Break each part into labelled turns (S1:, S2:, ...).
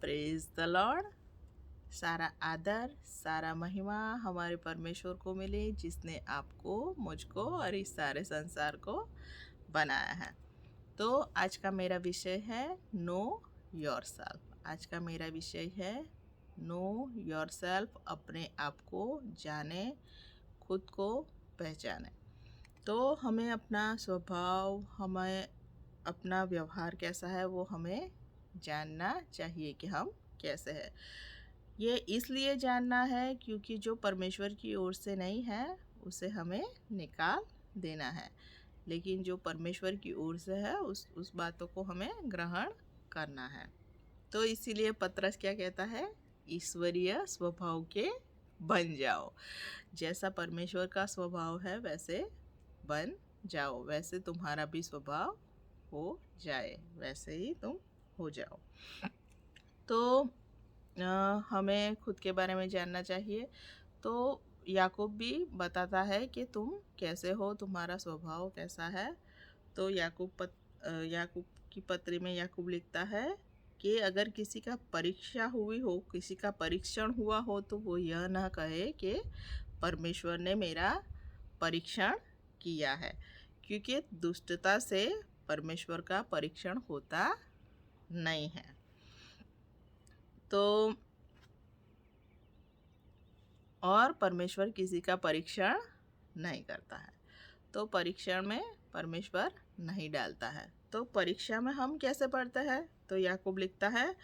S1: Praise the Lord. सारा आदर, सारा महिमा हमारे परमेश्वर को मिले, जिसने आपको, मुझको और इस सारे संसार को बनाया है। तो आज का मेरा विषय है नो योरसेल्फ। आज का मेरा विषय है नो योरसेल्फ, अपने आप को जाने, खुद को पहचाने। तो हमें अपना स्वभाव, हमें अपना व्यवहार कैसा है वो हमें जानना चाहिए कि हम कैसे हैं। ये इसलिए जानना है क्योंकि जो परमेश्वर की ओर से नहीं है उसे हमें निकाल देना है, लेकिन जो परमेश्वर की ओर से है उस बातों को हमें ग्रहण करना है। तो इसीलिए पतरस क्या कहता है, ईश्वरीय स्वभाव के बन जाओ। जैसा परमेश्वर का स्वभाव है वैसे बन जाओ, वैसे तुम्हारा भी स्वभाव हो जाए, वैसे ही तुम हो जाओ। तो हमें खुद के बारे में जानना चाहिए। तो याकूब भी बताता है कि तुम कैसे हो, तुम्हारा स्वभाव कैसा है। तो याकूब की पत्री में याकूब लिखता है कि अगर किसी का परीक्षा हुई हो, किसी का परीक्षण हुआ हो, तो वो यह ना कहे कि परमेश्वर ने मेरा परीक्षण किया है, क्योंकि दुष्टता से परमेश्वर का परीक्षण होता नहीं है। तो और परमेश्वर किसी का परीक्षण नहीं करता है, तो परीक्षण में परमेश्वर नहीं डालता है। तो परीक्षा में हम कैसे पढ़ते हैं, तो याकूब लिखता है,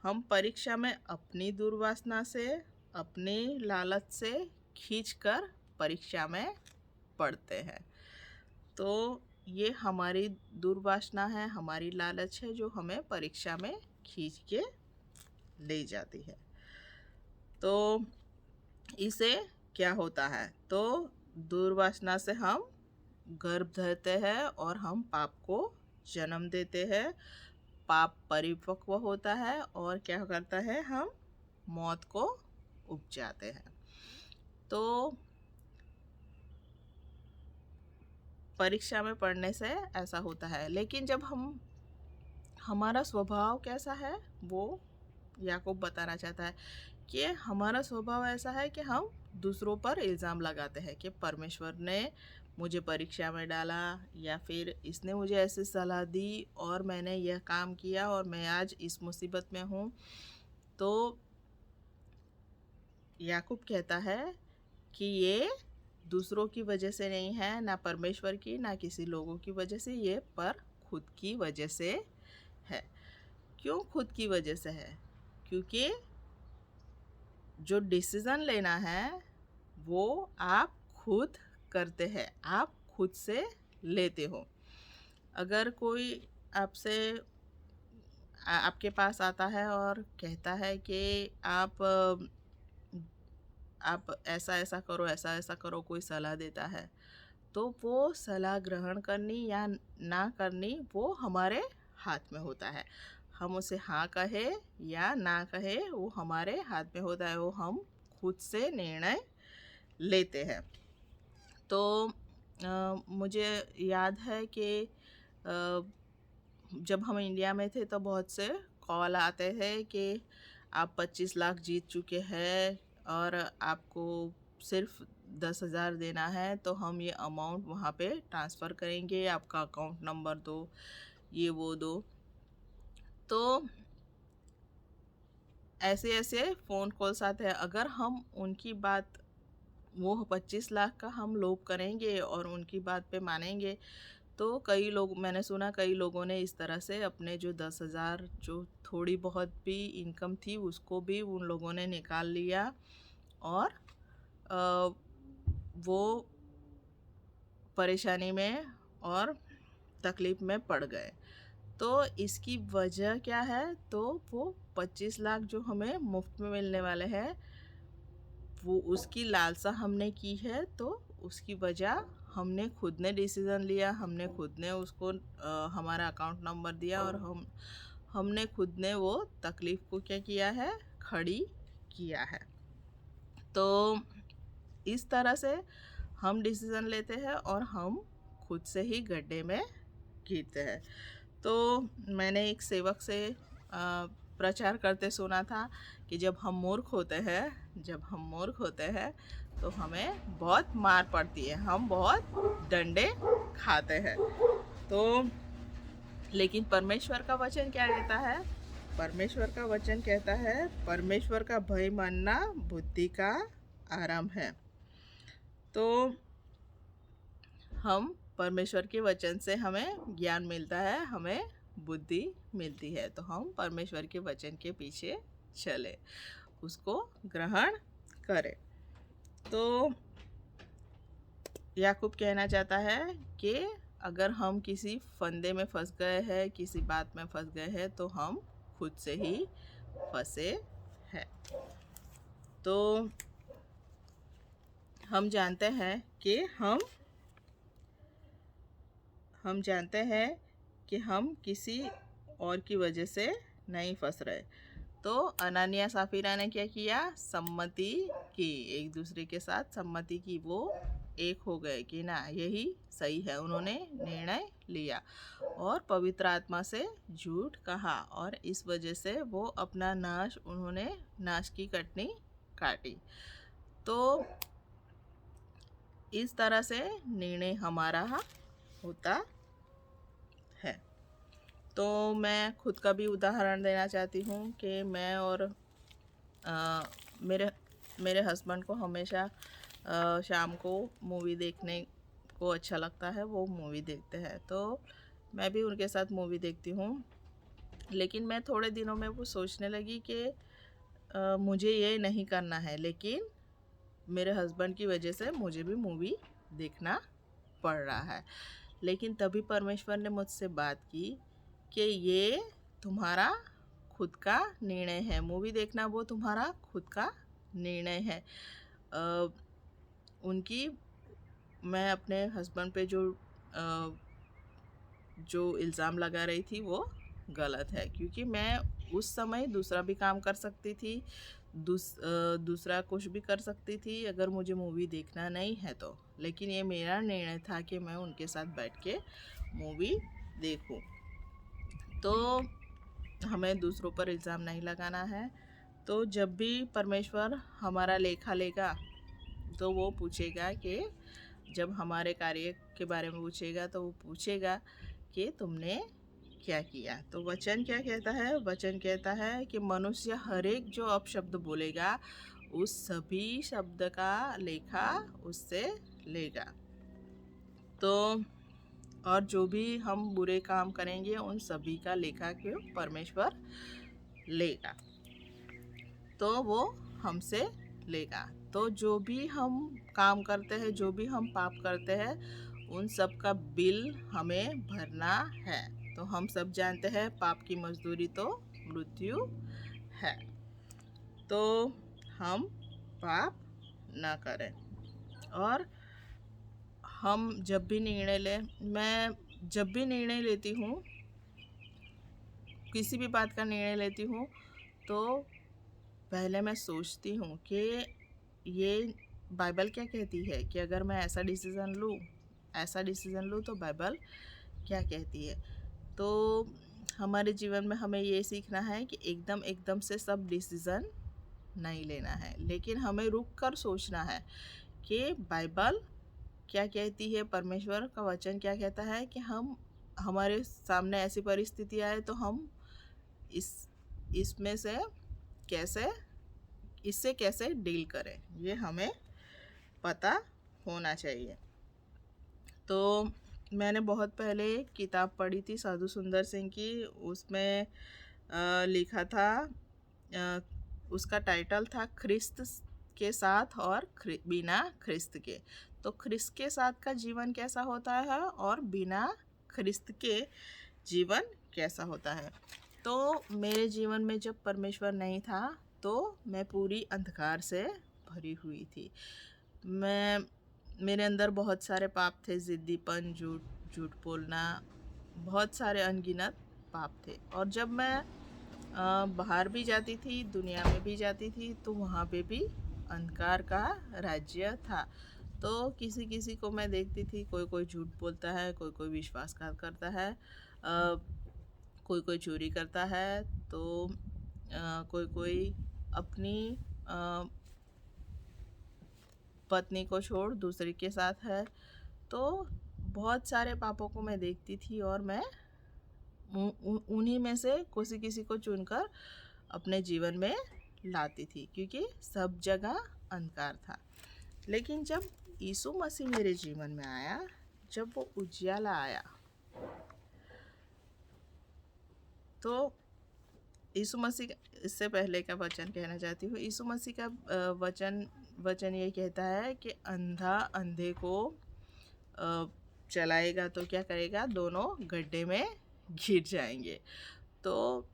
S1: हम परीक्षा में अपनी दुर्वासना से, अपनी लालच से खींचकर परीक्षा में पढ़ते हैं। तो ये हमारी दुर्वासना है, हमारी लालच है, जो हमें परीक्षा में खींच के ले जाती है। तो इसे क्या होता है, तो दुर्वासना से हम गर्भ धरते हैं और हम पाप को जन्म देते हैं। पाप परिपक्व होता है और क्या करता है, हम मौत को उपजाते हैं। तो परीक्षा में पढ़ने से ऐसा होता है। लेकिन जब हमारा स्वभाव कैसा है वो याकूब बताना चाहता है कि हमारा स्वभाव ऐसा है कि हम दूसरों पर इल्ज़ाम लगाते हैं कि परमेश्वर ने मुझे परीक्षा में डाला, या फिर इसने मुझे ऐसी सलाह दी और मैंने यह काम किया और मैं आज इस मुसीबत में हूँ। तो याकूब कहता है कि ये दूसरों की वजह से नहीं है, ना परमेश्वर की, ना किसी लोगों की वजह से, ये पर खुद की वजह से है। क्यों खुद की वजह से है? क्योंकि जो डिसीज़न लेना है वो आप खुद करते हैं, आप खुद से लेते हो। अगर कोई आपसे आपके पास आता है और कहता है कि आप ऐसा ऐसा करो, ऐसा ऐसा करो, कोई सलाह देता है, तो वो सलाह ग्रहण करनी या ना करनी वो हमारे हाथ में होता है। हम उसे हाँ कहे या ना कहे वो हमारे हाथ में होता है, वो हम खुद से निर्णय लेते हैं। तो मुझे याद है कि जब हम इंडिया में थे तो बहुत से कॉल आते थे कि आप 25 लाख जीत चुके हैं और आपको सिर्फ 10,000 देना है, तो हम ये अमाउंट वहाँ पे ट्रांसफ़र करेंगे, आपका अकाउंट नंबर दो, ये वो दो। तो ऐसे ऐसे फ़ोन कॉल्स आते हैं। अगर हम उनकी बात, वो 25 लाख का हम लोभ करेंगे और उनकी बात पे मानेंगे, तो कई लोग, मैंने सुना कई लोगों ने इस तरह से अपने जो 10,000, जो थोड़ी बहुत भी इनकम थी उसको भी उन लोगों ने निकाल लिया और वो परेशानी में और तकलीफ़ में पड़ गए। तो इसकी वजह क्या है, तो वो 25 लाख जो हमें मुफ्त में मिलने वाले हैं, वो उसकी लालसा हमने की है। तो उसकी वजह हमने खुद ने डिसीज़न लिया, हमने खुद ने उसको हमारा अकाउंट नंबर दिया और हमने खुद ने वो तकलीफ़ को क्या किया है, खड़ी किया है। तो इस तरह से हम डिसीज़न लेते हैं और हम खुद से ही गड्ढे में गिरते हैं। तो मैंने एक सेवक से प्रचार करते सुना था कि जब हम मूर्ख होते हैं तो हमें बहुत मार पड़ती है, हम बहुत डंडे खाते हैं। तो लेकिन परमेश्वर का वचन क्या कहता है? परमेश्वर का वचन कहता है, परमेश्वर का भय मानना बुद्धि का आरंभ है। तो हम परमेश्वर के वचन से हमें ज्ञान मिलता है, हमें बुद्धि मिलती है। तो हम परमेश्वर के वचन के पीछे चले, उसको ग्रहण करें। तो याकूब कहना चाहता है कि अगर हम किसी फंदे में फंस गए हैं, किसी बात में फंस गए हैं, तो हम खुद से ही फंसे हैं। तो हम जानते हैं कि हम किसी और की वजह से नहीं फंस रहे। तो अनानिया साफिरा ने क्या किया? सम्मति की, एक दूसरे के साथ सम्मति की, वो एक हो गए कि ना यही सही है। उन्होंने निर्णय लिया और पवित्र आत्मा से झूठ कहा और इस वजह से वो अपना उन्होंने नाश की कटनी काटी। तो इस तरह से निर्णय हमारा होता है। तो मैं खुद का भी उदाहरण देना चाहती हूँ कि मैं और मेरे हस्बैंड को हमेशा शाम को मूवी देखने को अच्छा लगता है, वो मूवी देखते हैं। तो मैं भी उनके साथ मूवी देखती हूँ। लेकिन मैं थोड़े दिनों में वो सोचने लगी कि मुझे ये नहीं करना है, लेकिन मेरे हस्बैंड की वजह से मुझे भी मूवी देखना पड़ रहा है। लेकिन तभी परमेश्वर ने मुझसे बात की कि ये तुम्हारा खुद का निर्णय है, मूवी देखना वो तुम्हारा खुद का निर्णय है। मैं अपने हस्बैंड पे जो इल्ज़ाम लगा रही थी वो गलत है, क्योंकि मैं उस समय दूसरा भी काम कर सकती थी, दूसरा कुछ भी कर सकती थी अगर मुझे मूवी देखना नहीं है तो। लेकिन ये मेरा निर्णय था कि मैं उनके साथ बैठ के मूवी देखूं। तो हमें दूसरों पर इल्ज़ाम नहीं लगाना है। तो जब भी परमेश्वर हमारा लेखा लेगा तो वो पूछेगा कि जब हमारे कार्य के बारे में पूछेगा तो वो पूछेगा कि तुमने क्या किया। तो वचन क्या कहता है? वचन कहता है कि मनुष्य हर एक जो अपशब्द बोलेगा उस सभी शब्द का लेखा उससे लेगा। तो और जो भी हम बुरे काम करेंगे उन सभी का लेखा क्यों परमेश्वर लेगा, तो वो हमसे लेगा। तो जो भी हम काम करते हैं, जो भी हम पाप करते हैं, उन सब का बिल हमें भरना है। तो हम सब जानते हैं पाप की मजदूरी तो मृत्यु है। तो हम पाप ना करें। और हम जब भी मैं जब भी निर्णय लेती हूँ, किसी भी बात का निर्णय लेती हूँ, तो पहले मैं सोचती हूँ कि ये बाइबल क्या कहती है, कि अगर मैं ऐसा डिसीज़न लूँ तो बाइबल क्या कहती है। तो हमारे जीवन में हमें ये सीखना है कि एकदम से सब डिसीज़न नहीं लेना है, लेकिन हमें रुक कर सोचना है कि बाइबल क्या कहती है, परमेश्वर का वचन क्या कहता है, कि हमारे सामने ऐसी परिस्थिति आए तो हम इसमें से इससे कैसे डील करें, ये हमें पता होना चाहिए। तो मैंने बहुत पहले किताब पढ़ी थी साधु सुंदर सिंह की, उसमें लिखा था, उसका टाइटल था ख्रिस्त के साथ और बिना ख्रिस्त के। तो ख्रिस्त के साथ का जीवन कैसा होता है और बिना ख्रिस्त के जीवन कैसा होता है। तो मेरे जीवन में जब परमेश्वर नहीं था तो मैं पूरी अंधकार से भरी हुई थी। मेरे अंदर बहुत सारे पाप थे, ज़िद्दीपन, झूठ बोलना, बहुत सारे अनगिनत पाप थे। और जब मैं बाहर भी जाती थी, दुनिया में भी जाती थी, तो वहाँ पे भी अंधकार का राज्य था। तो किसी को मैं देखती थी, कोई झूठ बोलता है, कोई विश्वासघात करता है, कोई चोरी करता है। तो कोई कोई अपनी पत्नी को छोड़ दूसरे के साथ है। तो बहुत सारे पापों को मैं देखती थी और मैं उन्हीं में से किसी किसी को चुनकर अपने जीवन में लाती थी, क्योंकि सब जगह अंधकार था। लेकिन जब यीशु मसीह मेरे जीवन में आया, जब वो उजियाला आया, तो यीशु मसीह इससे पहले का वचन कहना चाहती हूँ। यीशु मसीह का वचन ये कहता है कि अंधा अंधे को चलाएगा तो क्या करेगा, दोनों गड्ढे में गिर जाएंगे। तो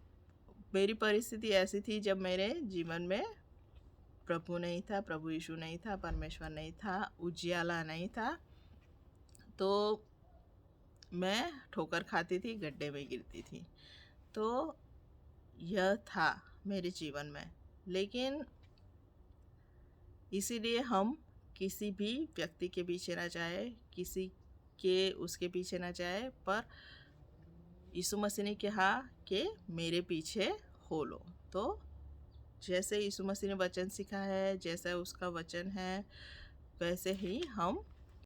S1: मेरी परिस्थिति ऐसी थी जब मेरे जीवन में प्रभु नहीं था, प्रभु यीशु नहीं था, परमेश्वर नहीं था, उजियाला नहीं था। तो मैं ठोकर खाती थी, गड्ढे में गिरती थी। तो यह था मेरे जीवन में। लेकिन इसीलिए हम किसी भी व्यक्ति के पीछे ना जाए, किसी के उसके पीछे ना जाए, पर यीशु मसीह ने कहा कि मेरे पीछे हो लो। तो जैसे यीशु मसीह ने वचन सिखाया है, जैसा उसका वचन है, वैसे ही हम